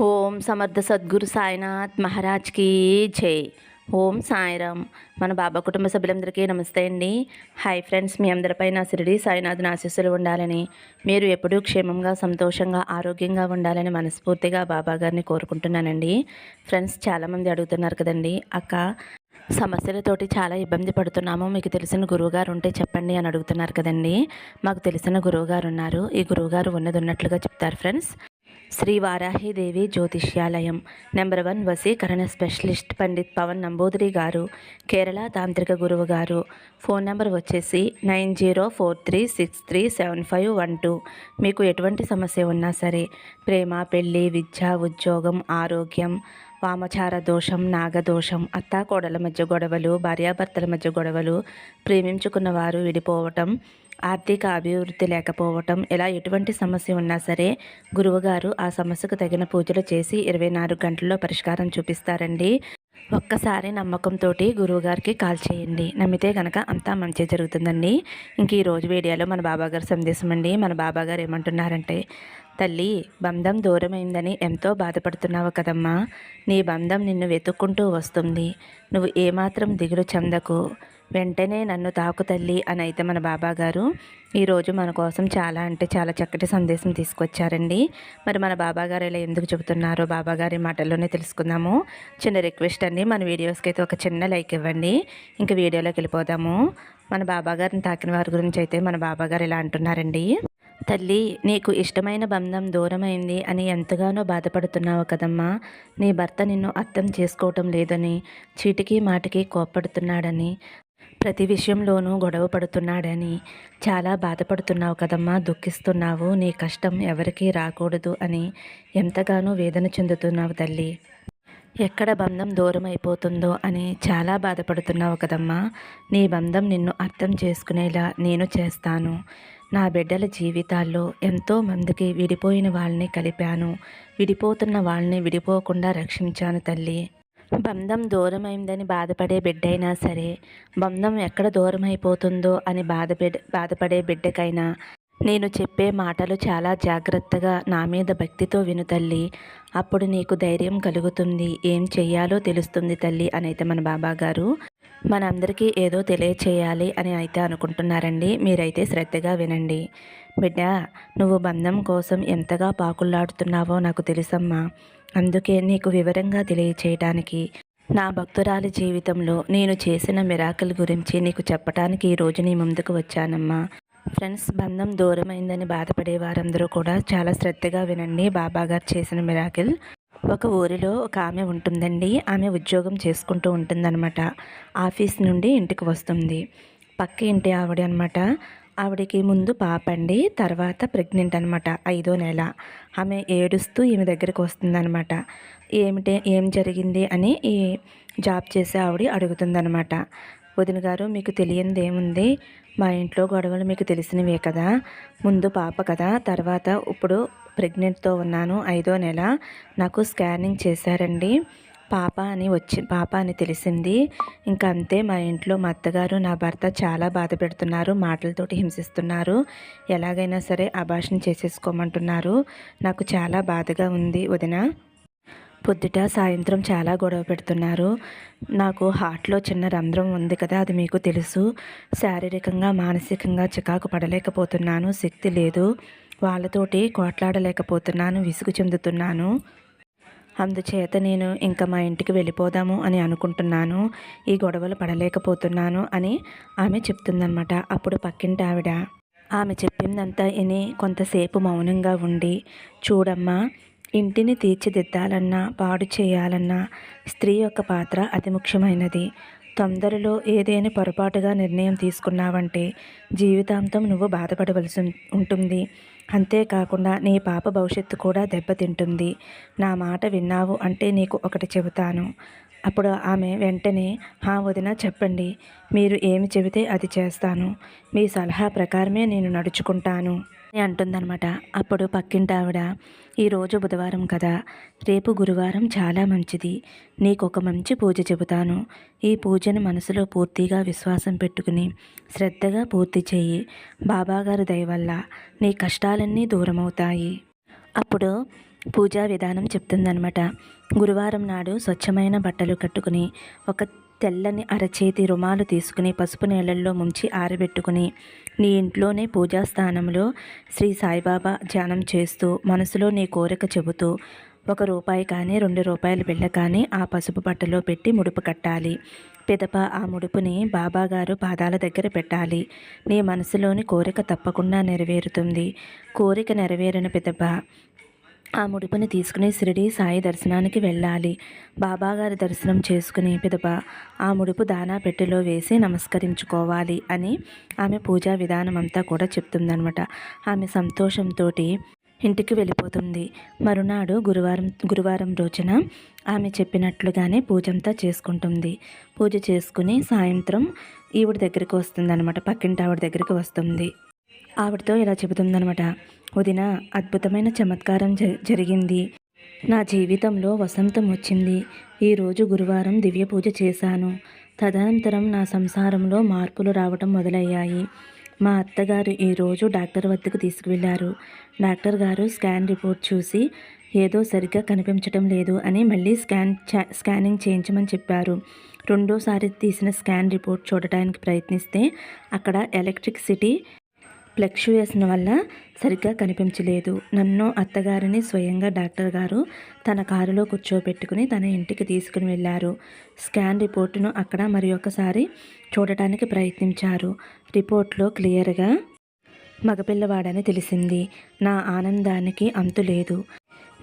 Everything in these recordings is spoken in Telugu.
ఓం సమర్థ సద్గురు సాయినాథ్ మహారాజ్కి జై. ఓం సాయిరామ్. మన బాబా కుటుంబ సభ్యులందరికీ నమస్తే అండి. హాయ్ ఫ్రెండ్స్, మీ అందరిపై నా షిరిడి సాయినాథ్ ఆశీస్సులు ఉండాలని, మీరు ఎప్పుడూ క్షేమంగా సంతోషంగా ఆరోగ్యంగా ఉండాలని మనస్ఫూర్తిగా బాబా గారిని కోరుకుంటున్నానండి. ఫ్రెండ్స్, చాలామంది అడుగుతున్నారు కదండి, అక్క సమస్యలతోటి చాలా ఇబ్బంది పడుతున్నాము, మీకు తెలిసిన గురువుగారు ఉంటే చెప్పండి అని అడుగుతున్నారు కదండి. మాకు తెలిసిన గురువుగారు ఉన్నారు. ఈ గురువుగారు ఉన్నది ఉన్నట్లుగా చెప్తారు ఫ్రెండ్స్. శ్రీ వారాహిదేవి జ్యోతిష్యాలయం నెంబర్ 1 వశీకరణ స్పెషలిస్ట్ పండిత్ పవన్ నంబూదిరి గారు, కేరళ తాంత్రిక గురువు గారు. ఫోన్ నెంబర్ వచ్చేసి 9043637512. మీకు ఎటువంటి సమస్య ఉన్నా సరే, ప్రేమ, పెళ్ళి, విద్య, ఉద్యోగం, ఆరోగ్యం, వామచార దోషం, నాగదోషం, అత్తాకోడల మధ్య గొడవలు, భార్యాభర్తల మధ్య గొడవలు, ప్రేమించుకున్న వారు విడిపోవటం, ఆర్థిక అభివృద్ధి లేకపోవటం, ఇలా ఎటువంటి సమస్య ఉన్నా సరే గురువుగారు ఆ సమస్యకు తగిన పూజలు చేసి 24 గంటల్లో పరిష్కారం చూపిస్తారండి. ఒక్కసారి నమ్మకంతో గురువుగారికి కాల్ చేయండి. నమ్మితే కనుక అంతా మంచి జరుగుతుందండి. ఇంక ఈరోజు వీడియోలో మన బాబాగారు సందేశం అండి. మన బాబాగారు ఏమంటున్నారంటే, తల్లి, బంధం దూరమైందని ఎంతో బాధపడుతున్నావు కదమ్మా. నీ బంధం నిన్ను వెతుక్కుంటూ వస్తుంది. నువ్వు ఏమాత్రం దిగులు చెందకు. వెంటనే నన్ను తాకు తల్లి అని అయితే మన బాబాగారు ఈరోజు మన కోసం చాలా అంటే చాలా చక్కటి సందేశం తీసుకొచ్చారండి. మరి మన బాబాగారు ఇలా ఎందుకు చెబుతున్నారో బాబాగారి మాటల్లోనే తెలుసుకుందాము. చిన్న రిక్వెస్ట్ అండి, మన వీడియోస్కి అయితే ఒక చిన్న లైక్ ఇవ్వండి. ఇంక వీడియోలోకి వెళ్ళిపోదాము. మన బాబాగారిని తాకిన వారి గురించి అయితే మన బాబాగారు ఇలా అంటున్నారండి. తల్లి, నీకు ఇష్టమైన బంధం దూరమైంది అని ఎంతగానో బాధపడుతున్నావు కదమ్మా. నీ భర్త నిన్ను అర్థం చేసుకోవటం లేదని, చీటికి మాటికి కోప్పడుతున్నాడని, ప్రతి విషయంలోనూ గొడవ పడుతున్నాడని చాలా బాధపడుతున్నావు కదమ్మా, దుఃఖిస్తున్నావు. నీ కష్టం ఎవరికీ రాకూడదు అని ఎంతగానో వేదన చెందుతున్నావు తల్లి. ఎక్కడ బంధం దూరం అయిపోతుందో అని చాలా బాధపడుతున్నావు కదమ్మా. నీ బంధం నిన్ను అర్థం చేసుకునేలా నేను చేస్తాను. నా బిడ్డల జీవితాల్లో ఎంతోమందికి విడిపోయిన వాళ్ళని కలిపాను, విడిపోతున్న వాళ్ళని విడిపోకుండా రక్షించాను తల్లి. బంధం దూరమైందని బాధపడే బిడ్డైనా సరే, బంధం ఎక్కడ దూరం అయిపోతుందో అని బాధపడే బిడ్డకైనా నేను చెప్పే మాటలు చాలా జాగ్రత్తగా నా మీద భక్తితో విను తల్లి. అప్పుడు నీకు ధైర్యం కలుగుతుంది, ఏం చెయ్యాలో తెలుస్తుంది తల్లి అని అయితే మన బాబాగారు మనందరికీ ఏదో తెలియచేయాలి అని అయితే అనుకుంటున్నారండి. మీరైతే శ్రద్ధగా వినండి. బిడ్డ, నువ్వు బంధం కోసం ఎంతగా పాకులాడుతున్నావో నాకు తెలుసమ్మా. అందుకే నీకు వివరంగా తెలియచేయడానికి, నా భక్తురాలి జీవితంలో నేను చేసిన మిరాకిల్ గురించి నీకు చెప్పడానికి ఈరోజు నీ ముందుకు వచ్చానమ్మా. ఫ్రెండ్స్, బంధం దూరమైందని బాధపడే వారందరూ కూడా చాలా శ్రద్ధగా వినండి. బాబాగారు చేసిన మిరాకిల్. ఒక ఊరిలో ఒక ఆమె ఉంటుందండి. ఆమె ఉద్యోగం చేసుకుంటూ ఉంటుందన్నమాట. ఆఫీస్ నుండి ఇంటికి వస్తుంది. పక్క ఇంటి ఆవిడ అనమాట. ఆవిడకి ముందు పాప అండి, తర్వాత ప్రెగ్నెంట్ అనమాట, 5వ నెల. ఆమె ఏడుస్తూ ఈమె దగ్గరికి వస్తుందనమాట. ఏం జరిగింది అని ఈ జాబ్ చేసే ఆవిడ అడుగుతుందనమాట. వదిన గారు, మీకు తెలియంది ఏముంది, మా ఇంట్లో గొడవలు మీకు తెలిసినవే కదా. ముందు పాప కదా, తర్వాత ఇప్పుడు ప్రెగ్నెంట్తో ఉన్నాను, 5వ నెల. నాకు స్కానింగ్ చేశారండి, పాప అని తెలిసింది. ఇంకా అంతే, మా ఇంట్లో మా అత్తగారు నా భర్త చాలా బాధ పెడుతున్నారు, మాటలతోటి హింసిస్తున్నారు, ఎలాగైనా సరే అబార్షన్ చేసేసుకోమంటున్నారు. నాకు చాలా బాధగా ఉంది వదిన. పొద్దుట సాయంత్రం చాలా గొడవ పెడుతున్నారు. నాకు హార్ట్లో చిన్న రంధ్రం ఉంది కదా, అది మీకు తెలుసు. శారీరకంగా మానసికంగా చికాకు పడలేకపోతున్నాను, శక్తి లేదు. వాళ్ళతోటి కోట్లాడలేకపోతున్నాను, విసుగు చెందుతున్నాను. అందుచేత నేను ఇంకా మా ఇంటికి వెళ్ళిపోదాము అని అనుకుంటున్నాను. ఈ గొడవలు పడలేకపోతున్నాను అని ఆమె చెప్తుందనమాట. అప్పుడు పక్కింటి ఆవిడ ఆమె చెప్పిందంతా విని కొంతసేపు మౌనంగా ఉండి, చూడమ్మా, ఇంటిని తీర్చిదిద్దాలన్నా పాడు చేయాలన్నా స్త్రీ యొక్క పాత్ర అతి ముఖ్యమైనది. తొందరలో ఏదైనా పొరపాటుగా నిర్ణయం తీసుకున్నావంటే జీవితాంతం నువ్వు బాధపడవలసి ఉంటుంది. అంతేకాకుండా నీ పాప భవిష్యత్తు కూడా దెబ్బతింటుంది. నా మాట విన్నావు అంటే నీకు ఒకటి చెబుతాను. అప్పుడు ఆమె వెంటనే, వదిన చెప్పండి, మీరు ఏమి చెబితే అది చేస్తాను, మీ సలహా ప్రకారమే నేను నడుచుకుంటాను అని అంటుందన్నమాట. అప్పుడు పక్కింటి ఆవిడ, ఈరోజు బుధవారం కదా, రేపు గురువారం చాలా మంచిది, నీకు ఒక మంచి పూజ చెబుతాను. ఈ పూజను మనసులో పూర్తిగా విశ్వాసం పెట్టుకుని శ్రద్ధగా పూర్తి చేయి. బాబాగారి దయ వల్ల నీ కష్టాలన్నీ దూరమవుతాయి. అప్పుడు పూజా విధానం చెప్తుందనమాట. గురువారం నాడు స్వచ్ఛమైన బట్టలు కట్టుకుని ఒక తెల్లని అరచేతి రుమాలు తీసుకుని పసుపు నీళ్ళల్లో ముంచి ఆరబెట్టుకుని నీ ఇంట్లోనే పూజా స్థానంలో శ్రీ సాయిబాబా ధ్యానం చేస్తూ మనసులో నీ కోరిక చెబుతూ ₹1 కానీ ₹2 బిళ్ళ కానీ ఆ పసుపు బట్టలో పెట్టి ముడుపు కట్టాలి. పిదప ఆ ముడుపుని బాబాగారు పాదాల దగ్గర పెట్టాలి. నీ మనసులోని కోరిక తప్పకుండా నెరవేరుతుంది. కోరిక నెరవేరిన పిదప ఆ ముడుపుని తీసుకుని షిరిడి సాయి దర్శనానికి వెళ్ళాలి. బాబాగారి దర్శనం చేసుకుని పిదప ఆ ముడుపు దానా పెట్టెలో వేసి నమస్కరించుకోవాలి అని ఆమె పూజా విధానం అంతా కూడా చెప్తుందనమాట. ఆమె సంతోషంతో ఇంటికి వెళ్ళిపోతుంది. మరునాడు గురువారం రోజున ఆమె చెప్పినట్లుగానే పూజంతా చేసుకుంటుంది. పూజ చేసుకుని సాయంత్రం ఈవిడ దగ్గరికి వస్తుందన్నమాట. పక్కింటి ఆవిడ దగ్గరికి వస్తుంది. ఆవిడతో ఇలా చెబుతుందనమాట. వదిన, అద్భుతమైన చమత్కారం జరిగింది. నా జీవితంలో వసంతం వచ్చింది. ఈరోజు గురువారం దివ్య పూజ చేశాను. తదనంతరం నా సంసారంలో మార్పులు రావటం మొదలయ్యాయి. మా అత్తగారు ఈరోజు డాక్టర్ వద్దకు తీసుకువెళ్ళారు. డాక్టర్ గారు స్కాన్ రిపోర్ట్ చూసి ఏదో సరిగ్గా కనిపించటం లేదు అని మళ్ళీ స్కానింగ్ చేయించమని చెప్పారు. రెండోసారి తీసిన స్కాన్ రిపోర్ట్ చూడటానికి ప్రయత్నిస్తే అక్కడ ఎలక్ట్రిసిటీ ఫ్లక్చుయేషన్ వల్ల సరిగ్గా కనిపించలేదు. నన్ను అత్తగారిని స్వయంగా డాక్టర్ గారు తన కారులో కూర్చోబెట్టుకుని తన ఇంటికి తీసుకుని వెళ్ళారు. స్కాన్ రిపోర్టును అక్కడ మరి ఒకసారి చూడటానికి ప్రయత్నించారు. రిపోర్ట్లో క్లియర్గా మగపిల్లవాడని తెలిసింది. నా ఆనందానికి అంతు లేదు.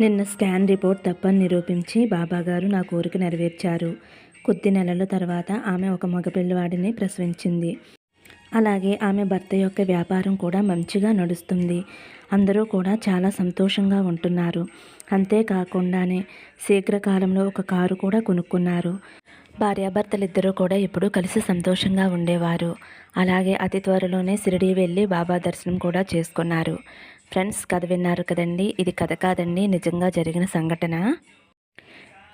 నిన్న స్కాన్ రిపోర్ట్ తప్పని నిరూపించి బాబాగారు నా కోరిక నెరవేర్చారు. కొద్ది నెలల తర్వాత ఆమె ఒక మగపిల్లవాడిని ప్రసవించింది. అలాగే ఆమె భర్త యొక్క వ్యాపారం కూడా మంచిగా నడుస్తుంది. అందరూ కూడా చాలా సంతోషంగా ఉంటున్నారు. అంతేకాకుండానే శీఘ్రకాలంలో ఒక కారు కూడా కొనుక్కున్నారు. భార్యాభర్తలిద్దరూ కూడా ఎప్పుడూ కలిసి సంతోషంగా ఉండేవారు. అలాగే అతి త్వరలోనే షిరిడి వెళ్ళి బాబా దర్శనం కూడా చేసుకున్నారు. ఫ్రెండ్స్, కథ విన్నారు కదండి. ఇది కథ కాదండి, నిజంగా జరిగిన సంఘటన.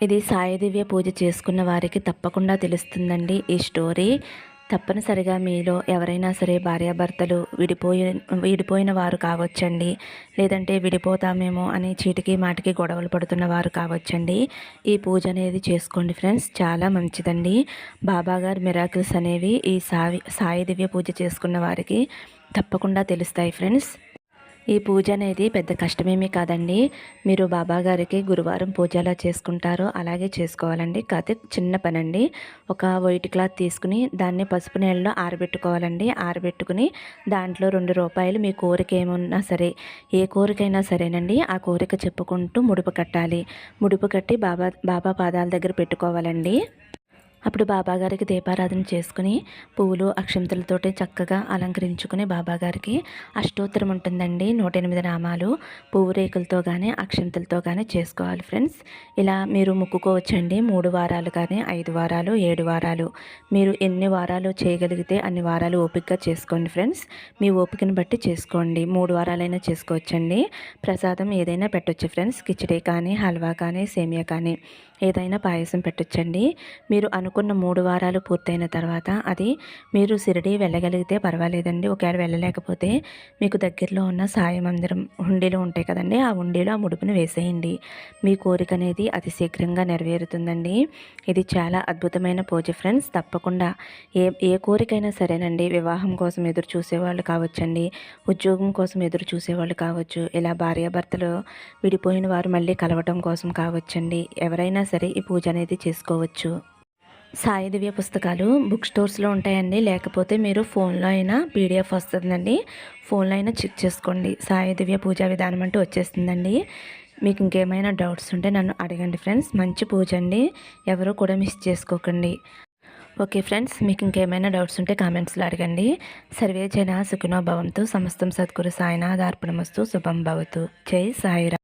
ఇది సాయి దివ్య పూజ చేసుకున్న వారికి తప్పకుండా తెలుస్తుందండి ఈ స్టోరీ. తప్పనిసరిగా మీలో ఎవరైనా సరే భార్యాభర్తలు విడిపోయిన వారు కావచ్చండి, లేదంటే విడిపోతామేమో అని చీటికి మాటికి గొడవలు పడుతున్న వారు కావచ్చండి. ఈ పూజ అనేది చేసుకోండి ఫ్రెండ్స్, చాలా మంచిదండి. బాబాగారి మిరాకిల్స్ అనేవి ఈ సాయి దివ్య పూజ చేసుకున్న వారికి తప్పకుండా తెలుస్తాయి ఫ్రెండ్స్. ఈ పూజ అనేది పెద్ద కష్టమేమీ కాదండి. మీరు బాబాగారికి గురువారం పూజ ఎలా చేసుకుంటారో అలాగే చేసుకోవాలండి. కాకపోతే చిన్న పని అండి. ఒక వైట్ క్లాత్ తీసుకుని దాన్ని పసుపు నీళ్ళలో ఆరబెట్టుకోవాలండి. ఆరబెట్టుకుని దాంట్లో ₹2 మీ కోరిక ఏమన్నా సరే, ఏ కోరికైనా సరేనండి, ఆ కోరిక చెప్పుకుంటూ ముడుపు కట్టాలి. ముడుపు కట్టి బాబా పాదాల దగ్గర పెట్టుకోవాలండి. అప్పుడు బాబాగారికి దీపారాధన చేసుకుని పువ్వులు అక్షంతలతోటి చక్కగా అలంకరించుకుని బాబాగారికి అష్టోత్తరం ఉంటుందండి. 108 నామాలు పువ్వు రేకులతో కానీ అక్షంతలతో కానీ చేసుకోవాలి ఫ్రెండ్స్. ఇలా మీరు మొక్కుకోవచ్చండి. 3 వారాలు కానీ 5 వారాలు 7 వారాలు మీరు ఎన్ని వారాలు చేయగలిగితే అన్ని వారాలు ఓపికగా చేసుకోండి ఫ్రెండ్స్. మీ ఓపికను బట్టి చేసుకోండి. 3 వారాలైనా చేసుకోవచ్చండి. ప్రసాదం ఏదైనా పెట్టొచ్చు ఫ్రెండ్స్. కిచిడి కానీ, హల్వా కానీ, సేమియా కానీ ఏదైనా పాయసం పెట్టొచ్చండి. మీరు అనుకున్న 3 వారాలు పూర్తయిన తర్వాత అది మీరు షిరిడి వెళ్ళగలిగితే పర్వాలేదండి. ఒకవేళ వెళ్ళలేకపోతే మీకు దగ్గరలో ఉన్న సాయి మందిరం హుండీలు ఉంటాయి కదండి, ఆ హుండీలో ఆ ముడుపుని వేసేయండి. మీ కోరిక అనేది అతి శీఘ్రంగా నెరవేరుతుందండి. ఇది చాలా అద్భుతమైన పూజ ఫ్రెండ్స్. తప్పకుండా ఏ కోరికైనా సరేనండి. వివాహం కోసం ఎదురు చూసేవాళ్ళు కావచ్చండి, ఉద్యోగం కోసం ఎదురు చూసేవాళ్ళు కావచ్చు, ఇలా భార్యాభర్తలు విడిపోయిన వారు మళ్ళీ కలవటం కోసం కావచ్చండి. ఎవరైనా సరే ఈ పూజ అనేది చేసుకోవచ్చు. సాయి దివ్య పుస్తకాలు బుక్ స్టోర్స్లో ఉంటాయండి. లేకపోతే మీరు ఫోన్లో అయినా PDF వస్తుందండి. ఫోన్లో అయినా చెక్ చేసుకోండి. సాయి దివ్య పూజా విధానం అంటూ వచ్చేస్తుందండి. మీకు ఇంకేమైనా డౌట్స్ ఉంటే నన్ను అడగండి ఫ్రెండ్స్. మంచి పూజ అండి, ఎవరు కూడా మిస్ చేసుకోకండి. ఓకే ఫ్రెండ్స్, మీకు ఇంకేమైనా డౌట్స్ ఉంటే కామెంట్స్లో అడగండి. సర్వే జన సుఖినో భవంతు. సమస్తం సద్గురు సాయినాథ్ అర్పణమస్తు. శుభం భవతు. జై సాయిరామ్.